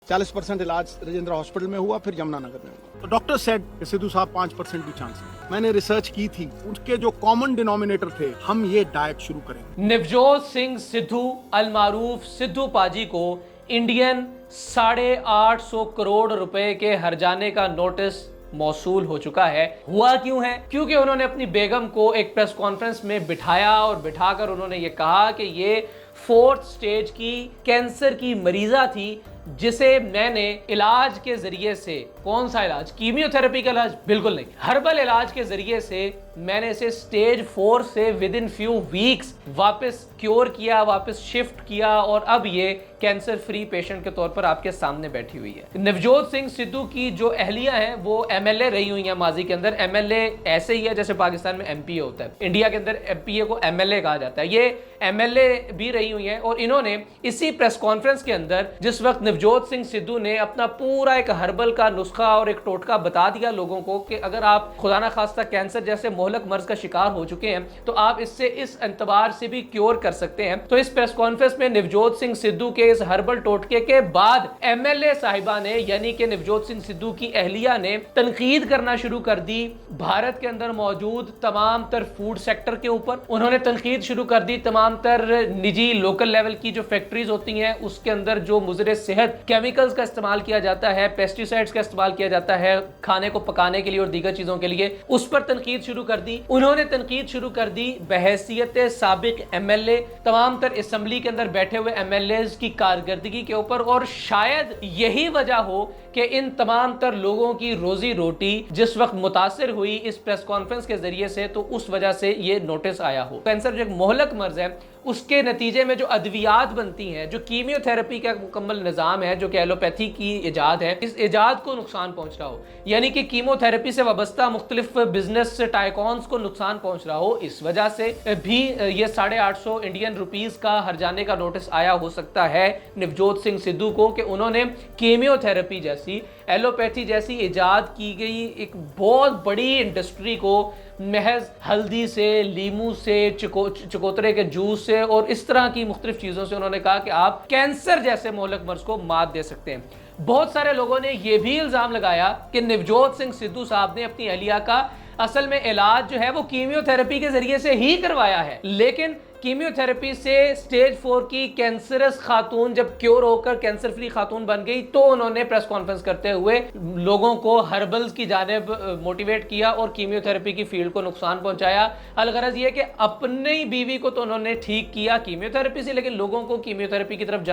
40% इलाज राजेंद्र हॉस्पिटल में हुआ, फिर यमुनानगर में हुआ। तो डॉक्टर सेड सिद्धू साहब 5% भी चांस है। मैंने रिसर्च की थी, उसके जो कॉमन डिनोमिनेटर थे, हम ये डाइट शुरू करेंगे। नवजोत सिंह सिद्धू अलमारूफ सिद्धू पाजी को इंडियन 850 करोड़ रुपए के हर्जाने का नोटिस मौसूल हो चुका है। हुआ क्यों है? क्योंकि उन्होंने अपनी बेगम को एक प्रेस कॉन्फ्रेंस में बिठाया और बिठाकर उन्होंने ये कहा कि ये 4th स्टेज की कैंसर की मरीजा थी, जिसे मैंने इलाज के जरिए से, कौन सा इलाज? कीमियोथेरेपी का इलाज? बिल्कुल नहीं, हर्बल इलाज के जरिए से मैंने इसे स्टेज 4 से विद इन फ्यू वीक्स वापस क्योर किया, वापस शिफ्ट किया और अब ये कैंसर फ्री पेशेंट के तौर पर आपके सामने बैठी हुई है। नवजोत सिंह सिद्धू की जो अहलिया हैं वो एमएलए रही हुई हैं माजी के अंदर। एमएलए ऐसे ही है जैसे पाकिस्तान में एमपीए होता है, इंडिया के अंदर एमपीए को एमएलए कहा जाता है। ये एमएलए भी रही हुई हैं और इन्होंने इसी प्रेस कॉन्फ्रेंस के अंदर, जिस वक्त नवजोत सिंह सिद्धू ने अपना पूरा एक हर्बल का नुस्खा और एक टोटका बता दिया लोगों को कि अगर आप खुदा ना खास्ता कैंसर जैसे मोहलक मर्ज का शिकार हो चुके हैं तो आप इससे इस एतबार से भी क्योर कर सकते हैं। तो इस प्रेस कॉन्फ्रेंस में नवजोत सिंह सिद्धू के इस हर्बल टोटके के बाद एमएलए साहिबा ने, यानी कि नवजोत सिंह सिद्धू की अहलिया ने तनकीद करना शुरू कर दी भारत के अंदर मौजूद तमाम तर फूड सेक्टर के ऊपर। उन्होंने तनकीद शुरू कर दी तमाम तर निजी लोकल लेवल की जो फैक्ट्रीज होती हैं उसके अंदर जो मुजरे सेहत केमिकल्स का इस्तेमाल किया जाता है, पेस्टिसाइड्स का इस्तेमाल किया जाता है खाने को पकाने के लिए और दीगर चीजों के लिए, उस पर तनकीद शुरू कर दी। उन्होंने तनकीद शुरू कर दी बहैसियत साबिक एमएलए तमाम तर असेंबली के अंदर बैठे हुए एमएलए की कारकर्दगी के ऊपर, और शायद यही वजह हो कि इन तमाम तर लोगों की रोजी रोटी जिस वक्त मुतासिर हुई इस प्रेस कॉन्फ्रेंस के जरिए से, तो उस वजह से ये नोटिस आया हो। कैंसर जो एक मोहलक मर्ज है उसके नतीजे में जो अद्वियात बनती हैं, जो कीमियोथेरेपी का मुकम्मल निज़ाम है, जो कि एलोपैथी की इजाद है, इस इजाद को नुकसान पहुंच रहा हो, यानी कि कीमोथेरेपी से वाबस्ता मुख्तलिफ बिजनेस टाइकॉन्स को नुकसान पहुंच रहा हो, इस वजह से भी ये 850 इंडियन रुपीस का हर्जाने का नोटिस आया हो सकता है नवजोत सिंह सिद्धू को कि उन्होंने कीमियोथेरेपी जैसी, एलोपैथी जैसी इजाद की गई एक बहुत बड़ी इंडस्ट्री को महज हल्दी से, लीमू से, चकोतरे के जूस से और इस तरह की मुख्तलिफ चीज़ों से उन्होंने कहा कि आप कैंसर जैसे मोहलक मर्ज को मात दे सकते हैं। बहुत सारे लोगों ने यह भी इल्ज़ाम लगाया कि नवजोत सिंह सिद्धू साहब ने अपनी अहलिया का असल में इलाज जो है वो कीमियोथेरेपी के जरिए से ही करवाया है, लेकिन कीमियोथेरेपी से स्टेज 4 की कैंसरस खातून जब क्योर होकर कैंसर फ्री खातून बन गई तो उन्होंने प्रेस कॉन्फ्रेंस करते हुए लोगों को हर्बल्स की जानिब मोटिवेट किया और कीमियोथेरेपी की फील्ड को नुकसान पहुंचाया। अलगरज ये कि अपनी बीवी को तो उन्होंने ठीक किया कीमियोथेरेपी से, लेकिन लोगों को कीमियोथेरेपी की तरफ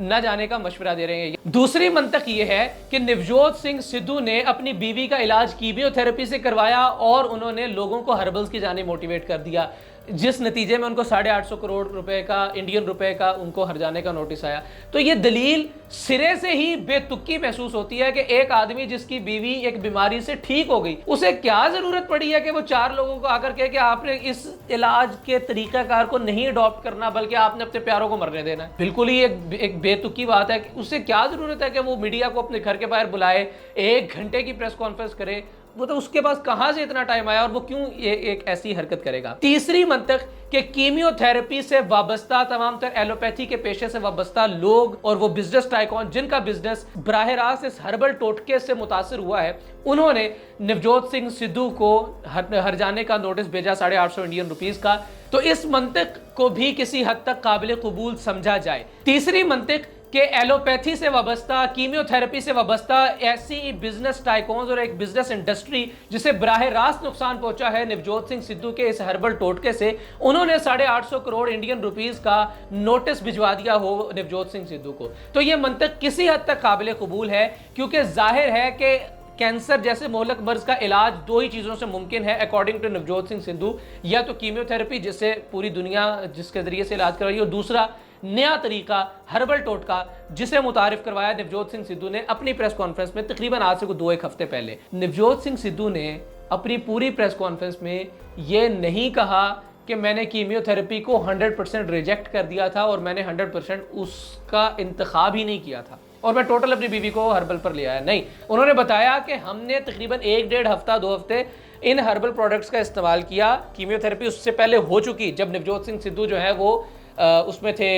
न जाने का मशवरा दे रहे हैं। दूसरी मंतक ये है कि नवजोत सिंह सिद्धू ने अपनी बीवी का इलाज कीमियोथेरेपी से करवाया और उन्होंने लोगों को हर्बल्स की जानिब मोटिवेट कर दिया, जिस नतीजे में उनको 850 करोड़ रुपए का, इंडियन रुपए का उनको हर्जाने का नोटिस आया। तो ये दलील सिरे से ही बेतुकी महसूस होती है कि एक आदमी जिसकी बीवी एक बीमारी से ठीक हो गई, उसे क्या जरूरत पड़ी है कि वो 4 लोगों को आकर कहे कि आपने इस इलाज के तरीकाकार को नहीं अडॉप्ट करना बल्कि आपने अपने प्यारों को मरने देना है। बिल्कुल ही एक बेतुकी बात है कि उसे क्या जरूरत है कि वो मीडिया को अपने घर के बाहर बुलाए, 1 घंटे की प्रेस कॉन्फ्रेंस करे, वो तो उसके पास कहां से इतना टाइम आया और वो क्यों ये एक ऐसी हरकत करेगा। तीसरी मंतक कि कीमियोथेरेपी से वाबस्ता तमाम तर एलोपैथी के पेशे से वाबस्ता लोग और वो बिजनेस टाइकॉन जिनका बिजनेस बराह रास्त इस हर्बल टोटके से मुतासिर हुआ है, उन्होंने नवजोत सिंह सिद्धू को हर्जाने का नोटिस भेजा 850 इंडियन रुपीस का। तो इस मंतक को भी किसी हद तक काबिल कबूल समझा जाए। तीसरी मंतक कि एलोपैथी से वाबस्ता, कीमियोथेरेपी से वाबस्ता ऐसी बिजनेस टाइकॉन्स और एक बिजनेस इंडस्ट्री जिसे बराह रास्त नुकसान पहुंचा है नवजोत सिंह सिद्धू के इस हर्बल टोटके से, उन्होंने 850 करोड़ इंडियन रुपीस का नोटिस भिजवा दिया हो नवजोत सिंह सिद्धू को। तो यह मंतक किसी हद तक काबिल कबूल है, क्योंकि जाहिर है कि कैंसर जैसे मोहलक मर्ज का इलाज 2 ही चीजों से मुमकिन है अकॉर्डिंग टू नवजोत सिंह सिद्धू, या तो कीमियोथेरेपी जिससे पूरी दुनिया जिसके जरिए से इलाज करवाई, और दूसरा नया तरीका हर्बल टोटका जिसे मुतारिफ करवाया नवजोत सिंह सिद्धू ने अपनी प्रेस कॉन्फ्रेंस में तकरीबन आज से 2-1 हफ्ते पहले। नवजोत सिंह सिद्धू ने अपनी पूरी प्रेस कॉन्फ्रेंस में यह नहीं कहा कि मैंने कीमियोथेरेपी को 100% रिजेक्ट कर दिया था और मैंने 100% उसका इंतखाब ही नहीं किया था और मैं टोटल अपनी बीवी को हर्बल पर ले आया। नहीं, उन्होंने बताया कि हमने तकरीबन 1-1.5 हफ्ता 2 हफ्ते इन हर्बल प्रोडक्ट्स का इस्तेमाल किया। कीमियोथेरेपी उससे पहले हो चुकी, जब नवजोत सिंह सिद्धू जो है वो उसमें थे,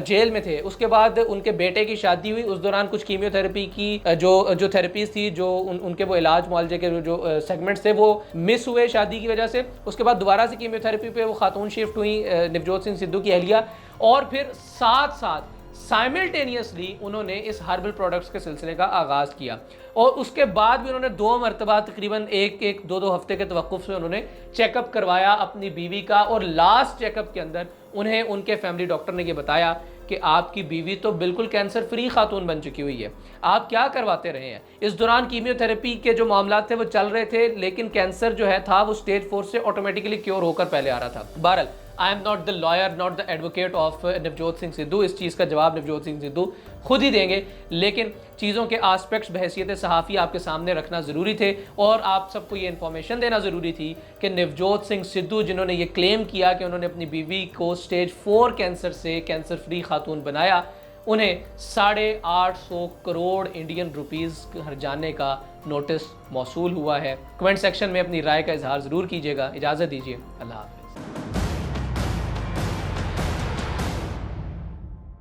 जेल में थे। उसके बाद उनके बेटे की शादी हुई, उस दौरान कुछ कीमियोथेरेपी की जो थेरेपीज थी, जो उनके वो इलाज मुआलजे के जो सेगमेंट्स थे वो मिस हुए शादी की वजह से। उसके बाद दोबारा से कीमियोथेरेपी पे वो खातून शिफ्ट हुई, नवजोत सिंह सिद्धू की अहलिया, और फिर साथ साथ साइमल्टेनियसली उन्होंने इस हर्बल प्रोडक्ट्स के सिलसिले का आगाज़ किया। और उसके बाद भी उन्होंने 2 मरतबा तकरीबन 1-2 हफ्ते के तवक्कुफ से उन्होंने चेकअप करवाया अपनी बीवी का, और लास्ट चेकअप के अंदर उन्हें उनके फैमिली डॉक्टर ने ये बताया कि आपकी बीवी तो बिल्कुल कैंसर फ्री खातून बन चुकी हुई है, आप क्या करवाते रहे हैं। इस दौरान कीमियोथेरेपी के जो मामला थे वो चल रहे थे, लेकिन कैंसर जो है था वो स्टेज 4 से ऑटोमेटिकली क्योर होकर पहले आ रहा था। बहरहाल, I am not the lawyer, not the advocate of Navjot Singh Sidhu, इस चीज़ का जवाब नवजोत सिंह सिद्धू खुद ही देंगे, लेकिन चीज़ों के आस्पेक्ट्स बहैसियत सहाफ़ी आपके सामने रखना ज़रूरी थे, और आप सबको ये इन्फॉर्मेशन देना ज़रूरी थी कि नवजोत सिंह सिद्धू जिन्होंने ये क्लेम किया कि उन्होंने अपनी बीवी को स्टेज 4 कैंसर से कैंसर फ्री खातून बनाया, उन्हें 850 करोड़ इंडियन रुपीज़ हर्जाने का नोटिस मौसूल हुआ है। कमेंट सेक्शन में अपनी राय का इजहार ज़रूर कीजिएगा। इजाज़त दीजिए, अल्लाह हाफ़िज़।